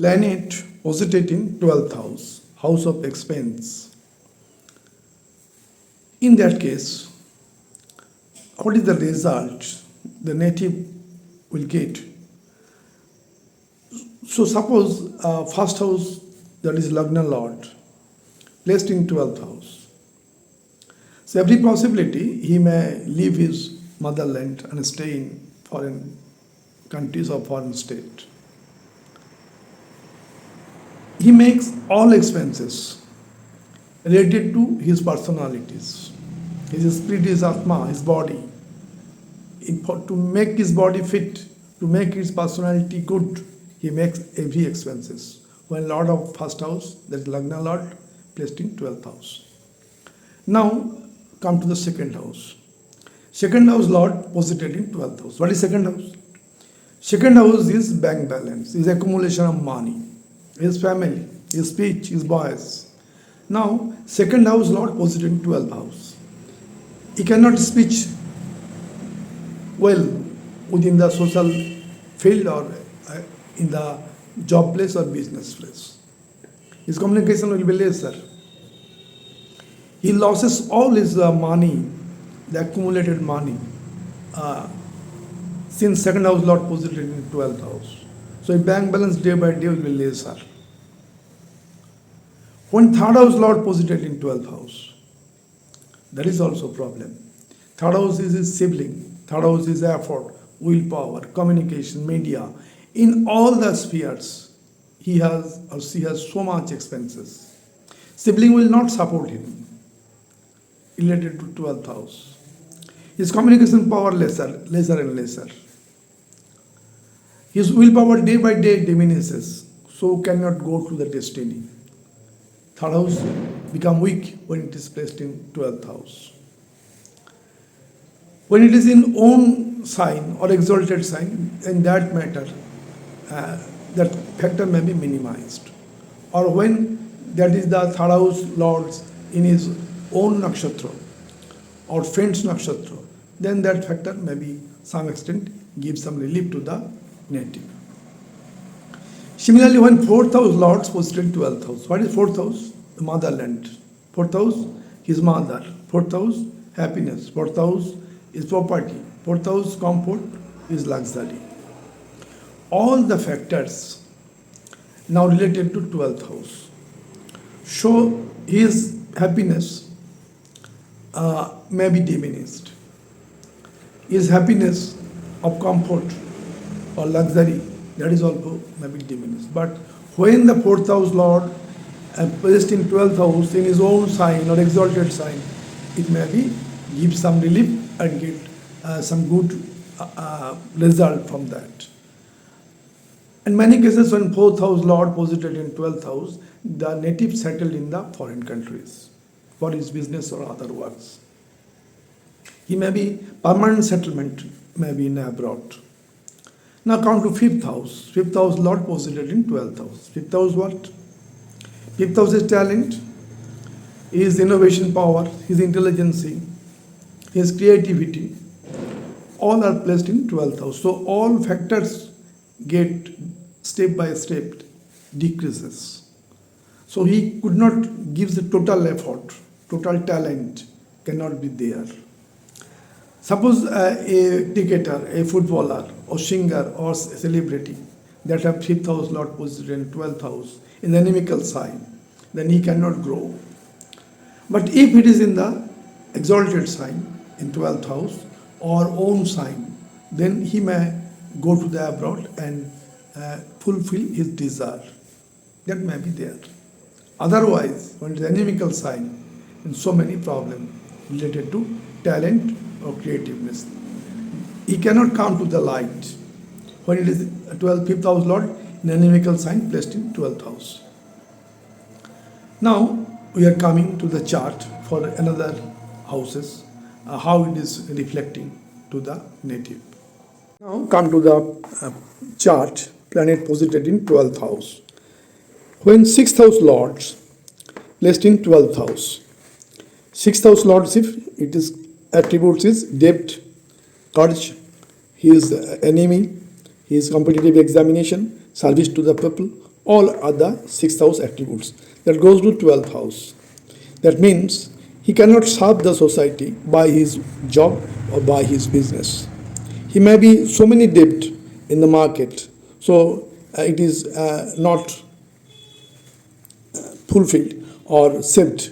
Planet posited in 12th house, house of expense. In that case, what is the result the native will get? So suppose first house, that is Lagna Lord, placed in 12th house. So every possibility he may leave his motherland and stay in foreign countries or foreign state. He makes all expenses related to his personalities, his spirit, his atma, his body. To make his body fit, to make his personality good, he makes every expenses. When Lord of first house, that is Lagna Lord, placed in 12th house. Now come to the second house. Second house Lord posited in 12th house. What is second house? Second house is bank balance, is accumulation of money, his family, his speech, his boys. Now second house Lord posited in 12th house. He cannot speak well within the social field or in the job place or business place. His communication will be lesser. He loses all his money, the accumulated money, since second house Lord posited in 12th house. So his bank balance day by day will be lesser. When third house Lord posited in 12th house, that is also a problem. Third house is his sibling. Third house is effort, willpower, communication, media. In all the spheres, he has or she has so much expenses. Sibling will not support him related to 12th house. His communication power lesser and lesser. His willpower day by day diminishes, so cannot go to the destiny. Third house become weak when it is placed in 12th house. When it is in own sign or exalted sign, in that matter, that factor may be minimized. Or when that is the third house lords in his own nakshatra or friend's nakshatra, then that factor may be some extent give some relief to the native. Similarly, when fourth house lords posited in 12th house, what is fourth house? The motherland. Fourth house, his mother. Fourth house, happiness. Fourth house is property. Fourth house, comfort, is luxury. All the factors now related to 12th house show his happiness may be diminished. His happiness of comfort or luxury, that is also may be diminished. But when the fourth house Lord placed in 12th house in his own sign or exalted sign, it may be give some relief and get some good result from that. In many cases, when fourth house Lord posited in 12th house, the native settled in the foreign countries for his business or other works. He may be permanent settlement, may be in abroad. Now come to fifth house. Fifth house Lord posited in 12th house. Fifth house what? Fifth house is talent, his innovation power, his intelligence, his creativity. All are placed in 12th house. So all factors get step by step decreases. So he could not give the total effort, total talent cannot be there. Suppose a cricketer, a footballer, or singer, or celebrity that have fifth house Lord posited in 12th house in the inimical sign, then he cannot grow. But if it is in the exalted sign in 12th house or own sign, then he may go to the abroad and fulfill his desire. That may be there. Otherwise, when it is inimical sign, then so many problems related to talent or creativeness. He cannot come to the light when it is 5th house Lord in inimical sign placed in 12th house. Now we are coming to the chart for another houses, how it is reflecting to the native. Now come to the chart, planet posited in 12th house. When 6th house lords placed in 12th house, 6th house lords, if it is attributes is debt, courage, his enemy, his competitive examination, service to the people, All are the 6th house attributes. That goes to 12th house. That means he cannot serve the society by his job or by his business. He may be so many debt in the market, so it is not fulfilled or saved.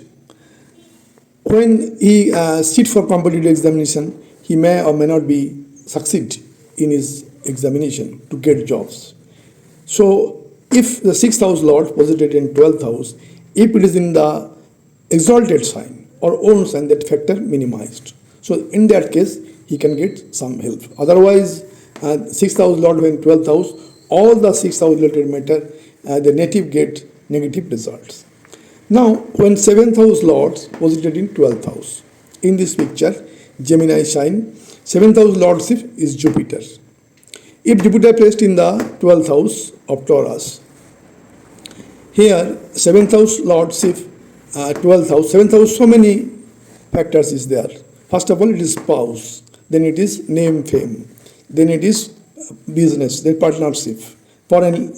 When he sit for competitive examination, he may or may not be succeed in his examination to get jobs. So if the 6th house lord posited in 12th house, if it is in the exalted sign or own sign, that factor minimized. So in that case, he can get some help. Otherwise, 6th house lord when 12th house, all the 6th house related matter, the native get negative results. Now, when 7th house lords posited in 12th house, in this picture, Gemini sign, 7th house lordship is Jupiter. If Jupiter placed in the 12th house of Taurus, here 7th house lordship, 12th house, 7th house, so many factors is there. First of all, it is spouse, then it is name, fame, then it is business, then partnership, foreign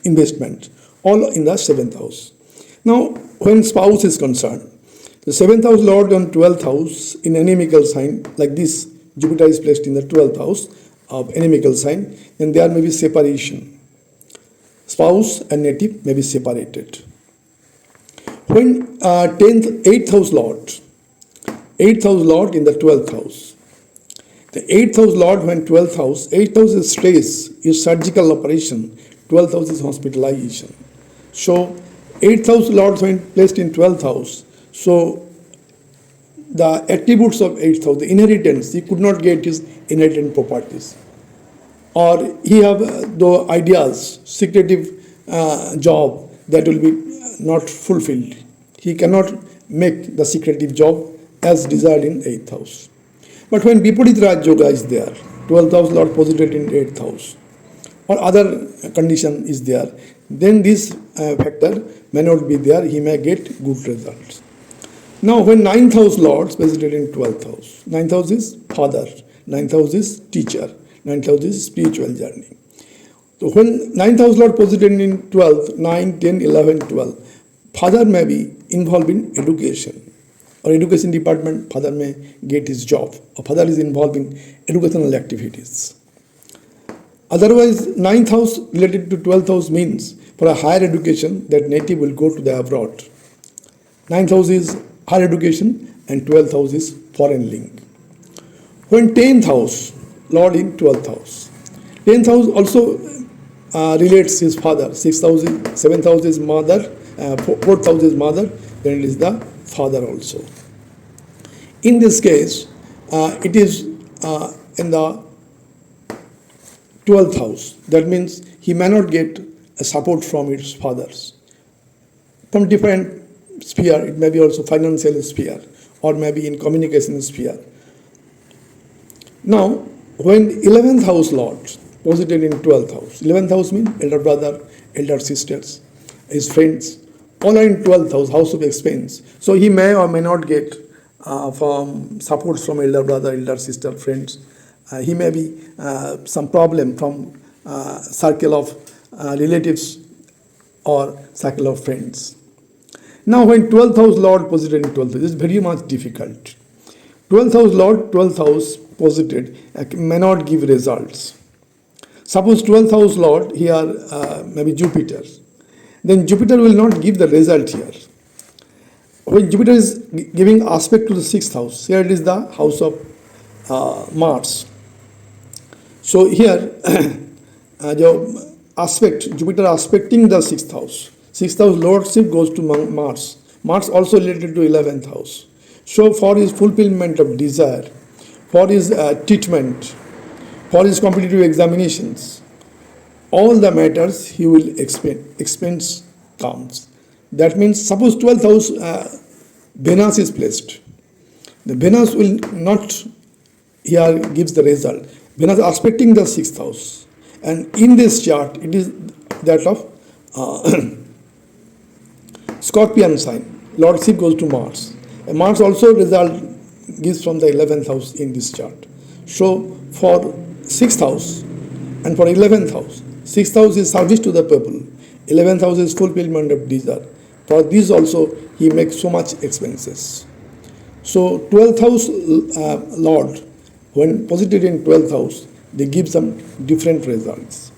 investment, all in the 7th house. Now, when spouse is concerned, the 7th house lord on 12th house in inimical sign, like this, Jupiter is placed in the 12th house of inimical sign, then there may be separation. Spouse and native may be separated. When 8th house lord in the 12th house, the 8th house lord when 12th house, 8th house is stress, is surgical operation, 12th house is hospitalization. So 8th house lord when placed in 12th house, so the attributes of 8th house, the inheritance, he could not get his inheritance properties. Or he have the ideas, secretive job that will be not fulfilled. He cannot make the secretive job as desired in 8th house. But when Viparit Raj Yoga is there, 12th house lord posited in 8th house, or other condition is there, then this factor may not be there, he may get good results. Now when 9th house lords posited in 12th house, 9th house is father, 9th house is teacher, 9th house is spiritual journey. So when 9th house lord posited in 12th, 9, 10, 11, 12, father may be involved in education, or education department, father may get his job, or father is involved in educational activities. Otherwise, 9th house related to 12th house means for a higher education that native will go to the abroad. 9th house is higher education and 12th house is foreign link. When 10th house, lord in 12th house, 10th house also relates his father, 6th house, 7th house is mother, 4th house is mother, then it is the father also. In this case, it is in the 12th house. That means he may not get a support from his fathers. From different sphere, it may be also financial sphere, or maybe in communication sphere. Now, when 11th house lord posited in 12th house, 11th house means elder brother, elder sisters, his friends, all are in 12th house, house of expense. So he may or may not get from support from elder brother, elder sister, friends. He may be some problem from circle of relatives or circle of friends. Now when 12th house lord posited in 12th house, this is very much difficult. 12th house lord, 12th house posited may not give results. Suppose 12th house lord here maybe Jupiter, then Jupiter will not give the result here. When Jupiter is giving aspect to the 6th house, here it is the house of Mars. So here the aspect, Jupiter aspecting the 6th house. 6th house lordship goes to Mars. Mars also related to 11th house. So for his fulfillment of desire, for his treatment, for his competitive examinations, all the matters he will expense counts. That means suppose 12th house Venus is placed. The Venus will not here gives the result. Venus aspecting the 6th house. And in this chart, it is that of Scorpion sign. Lordship goes to Mars. And Mars also result gives from the 11th house in this chart. So for 6th house and for 11th house, 6th house is service to the people. 11th house is fulfillment of desire. For this also he makes so much expenses. So 12th house Lord, when posited in 12th house, they give some different results.